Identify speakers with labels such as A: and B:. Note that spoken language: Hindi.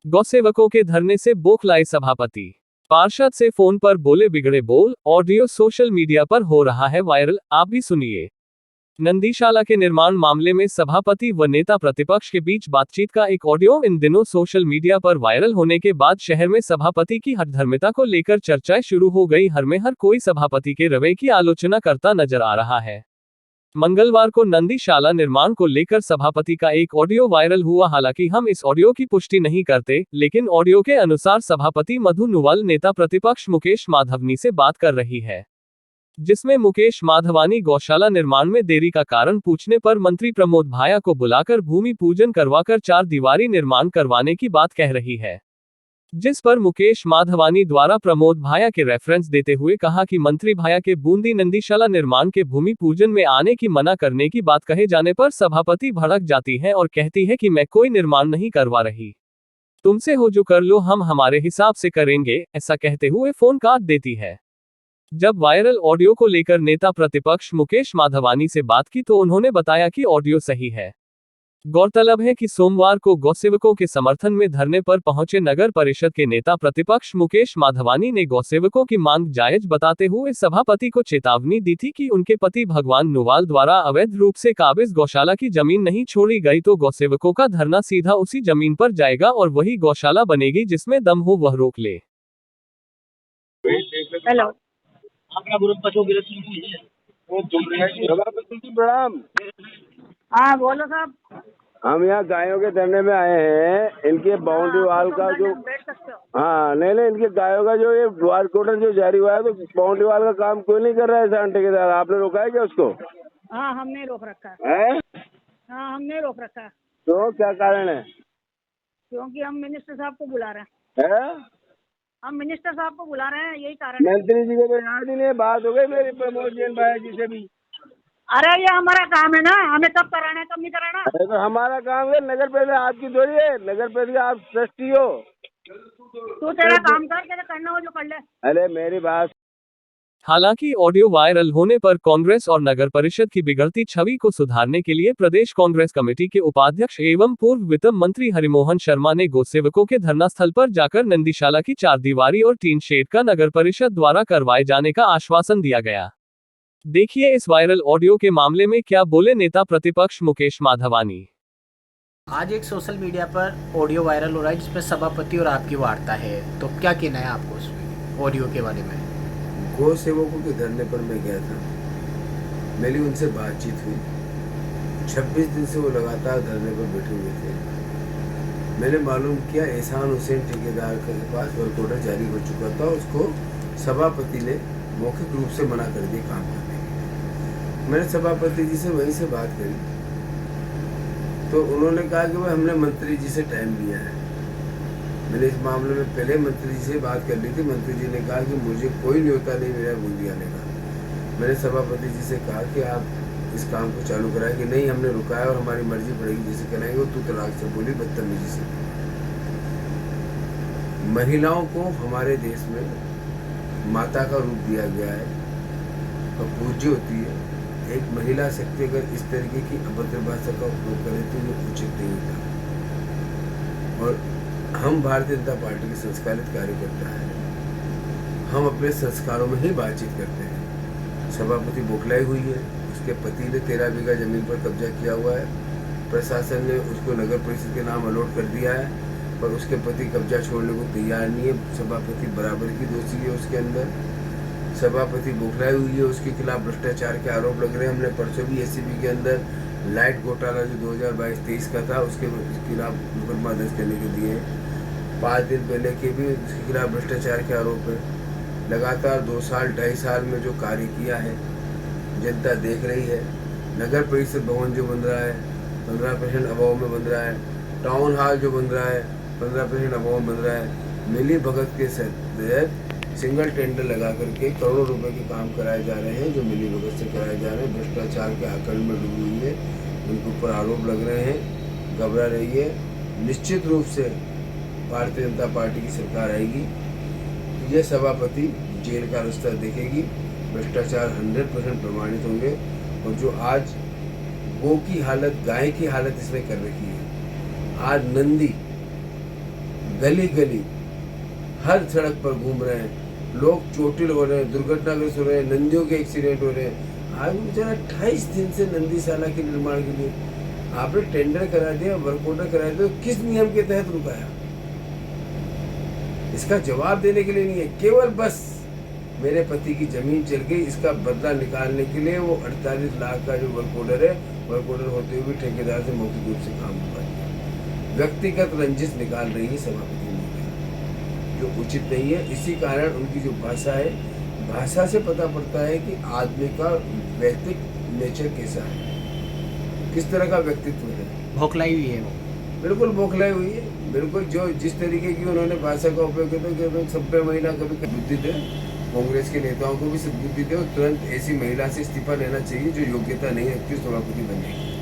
A: गौसेवकों के धरने से बौखलाए सभापति। पार्षद से फोन पर बोले बिगड़े बोल, ऑडियो सोशल मीडिया पर हो रहा है वायरल, आप भी सुनिए। नंदीशाला के निर्माण मामले में सभापति व नेता प्रतिपक्ष के बीच बातचीत का एक ऑडियो इन दिनों सोशल मीडिया पर वायरल होने के बाद शहर में सभापति की हठधर्मिता को लेकर चर्चाएं शुरू हो गई। हर में हर कोई सभापति के रवैये की आलोचना करता नजर आ रहा है। मंगलवार को नंदीशाला निर्माण को लेकर सभापति का एक ऑडियो वायरल हुआ। हालांकि हम इस ऑडियो की पुष्टि नहीं करते, लेकिन ऑडियो के अनुसार सभापति मधु नुवल नेता प्रतिपक्ष मुकेश माधवनी से बात कर रही है, जिसमें मुकेश माधवानी गौशाला निर्माण में देरी का कारण पूछने पर मंत्री प्रमोद भाया को बुलाकर भूमि पूजन करवाकर 4 दीवारी निर्माण करवाने की बात कह रही है। जिस पर मुकेश माधवानी द्वारा प्रमोद भाया के रेफरेंस देते हुए कहा कि मंत्री भाया के बूंदी नंदीशाला निर्माण के भूमि पूजन में आने की मना करने की बात कहे जाने पर सभापति भड़क जाती है और कहती है कि मैं कोई निर्माण नहीं करवा रही, तुमसे हो जो कर लो, हम हमारे हिसाब से करेंगे, ऐसा कहते हुए फोन काट देती है। जब वायरल ऑडियो को लेकर नेता प्रतिपक्ष मुकेश माधवानी से बात की तो उन्होंने बताया कि ऑडियो सही है। गौरतलब है कि सोमवार को गौसेवकों के समर्थन में धरने पर पहुंचे नगर परिषद के नेता प्रतिपक्ष मुकेश माधवानी ने गौसेवकों की मांग जायज बताते हुए सभापति को चेतावनी दी थी कि उनके पति भगवान नुवाल द्वारा अवैध रूप से काबिज गौशाला की जमीन नहीं छोड़ी गई तो गौसेवकों का धरना सीधा उसी जमीन पर जाएगा और वही गौशाला बनेगी जिसमें दम हो वह रोक ले।
B: हेलो,
C: प्रणाम।
B: हाँ बोलो साहब।
C: हम यहाँ गायों के धरने में आए हैं। इनके बाउंड्री वाल का जो
B: बैठ सकते हो।
C: हाँ नहीं, इनके गायों का जो ये वार्ड कोडर जो जारी हुआ है, तो बाउंड्री वाल का काम क्यों नहीं कर रहा है शान ठेकेदार? आपने रोका है क्या उसको?
B: हाँ हमने रोक रखा
C: है।
B: हाँ हमने रोक रखा है।
C: तो क्या कारण है?
B: क्योंकि हम मिनिस्टर साहब को बुला रहे हैं। हम मिनिस्टर साहब को बुला रहे हैं, यही कारण है।
C: मंत्री जी को तो याद ही नहीं, बात हो गई मेरी प्रमोद जैन भाई जी से भी।
B: अरे ये हमारा काम है ना, हमें कब कराना है कब नहीं कराना।
C: अरे तो हमारा काम है, नगर परिषद आपकी थोड़ी है, नगर परिषद आप ट्रस्टी हो।
B: तू तेरा काम कर, तेरा करना हो जो कर ले।
C: अरे मेरी बात।
A: हालांकि ऑडियो वायरल होने पर कांग्रेस और नगर परिषद की बिगड़ती छवि को सुधारने के लिए प्रदेश कांग्रेस कमेटी के उपाध्यक्ष एवं पूर्व वित्त मंत्री हरिमोहन शर्मा ने गौसेवकों के धरना स्थल पर जाकर नंदीशाला की 4 दीवारी और टीन शेड का नगर परिषद द्वारा करवाए जाने का आश्वासन दिया गया। देखिए इस वायरल ऑडियो के मामले में क्या बोले नेता प्रतिपक्ष मुकेश माधवानी।
D: आज एक सोशल मीडिया पर ऑडियो वायरल हो रहा है जिसमें सभापति और आपकी वार्ता है, तो क्या कहना है आपको उस ऑडियो के बारे में?
E: गौ सेवकों के धरने पर मैं गया था, मेरी उनसे बातचीत हुई। 26 दिन से वो लगातार धरने पर बैठे हुए थे। मैंने मालूम किया एहसान हुसैन ठेकेदार के पास वर्क ऑर्डर जारी हो चुका था, उसको सभापति ने मौखिक रूप से मना कर दिया काम करने के। मैंने सभापति जी से वहीं से बात करी तो उन्होंने कहा कि भाई हमने मंत्री जी से टाइम लिया है। मैंने इस मामले में पहले मंत्री जी से बात कर ली थी। मंत्री जी ने कहा कि मुझे कोई न्योता नहीं मिला बूंदी आने का। मैंने सभापति जी से कहा कि आप इस काम को चालू कराए कि नहीं, हमने रुकाया और हमारी मर्जी पड़ेगी, जैसे कराएंगे। वो तू तलाक से बोली, बदतमीजी से। महिलाओं को हमारे देश में माता का रूप दिया गया है और पूज्य होती है। एक महिला शक्ति अगर इस तरीके की अभद्र भाषा का उपयोग करे तो ये उचित नहीं होता। और हम भारतीय जनता पार्टी के संस्कारित कार्यकर्ता हैं, हम अपने संस्कारों में ही बातचीत करते हैं। सभापति बौखलाई हुई है, उसके पति ने 13 बीघा जमीन पर कब्जा किया हुआ है। प्रशासन ने उसको नगर परिषद के नाम अलॉट कर दिया है, पर उसके पति कब्जा छोड़ने को तैयार नहीं है। सभापति बराबर की दोषी है उसके अंदर। सभापति बौखलाई हुई है, उसके खिलाफ भ्रष्टाचार के आरोप लग रहे हैं। हमने परसों भी एसीबी के अंदर लाइट घोटाला जो 2022-23 का था उसके खिलाफ मुकदमा दर्ज करने के दिए। 5 दिन पहले के भी उसके खिलाफ भ्रष्टाचार के आरोप है। लगातार 2 साल 2.5 साल में जो कार्य किया है जनता देख रही है। नगर परिषद भवन जो बन रहा है 15% अभाव में बन रहा है। टाउन हॉल जो बन रहा है 15% अभाव में बन रहा है। मिली भगत के तहत सिंगल टेंडर लगा करके करोड़ों रुपए के काम कराए जा रहे हैं, जो मिली भगत से कराए जा रहे हैं। भ्रष्टाचार के आकलन में डूबी हुई है, उनके ऊपर आरोप लग रहे हैं, घबरा रही है। निश्चित रूप से भारतीय जनता पार्टी की सरकार आएगी, ये सभापति जेल का रास्ता देखेगी। भ्रष्टाचार 100% प्रमाणित होंगे। और जो आज गौ की हालत, गाय की हालत इसने कर रखी है, आज नंदी गली गली हर सड़क पर घूम रहे हैं, लोग चोटिल हो रहे हैं, दुर्घटनाग्रस्त हो रहे हैं, नंदियों के एक्सीडेंट हो रहे हैं। आज बेचारा 28 दिन से नंदीशाला के निर्माण के लिए आपने टेंडर करा दिया, वर्क ऑर्डर करा दिया, तो किस नियम के तहत रुकाया? इसका जवाब देने के लिए नहीं है, केवल बस मेरे पति की जमीन चल गई, इसका बदला निकालने के लिए वो 48 लाख का जो वर्क ऑर्डर है, वर्क ऑर्डर होते हुए भी ठेकेदार से मौखिक रूप से काम करवा दिया। व्यक्तिगत रंजिश निकाल रही है सभापति महोदय, जो उचित नहीं है। इसी कारण उनकी जो भाषा है, भाषा से पता पड़ता है कि आदमी का व्यक्तित्व नेचर कैसा है, किस तरह का व्यक्तित्व है।
D: भोखलाई हुई है वो,
E: बिल्कुल बौखलाई हुई है, बिल्कुल जो जिस तरीके की उन्होंने भाषा का उपयोग किया कि सभ्य महिला कभी बुद्धि दे, कांग्रेस के नेताओं को भी सद्बुद्धि दे और तुरंत ऐसी महिला से इस्तीफा लेना चाहिए जो योग्यता नहीं रखती सभापति बनने की।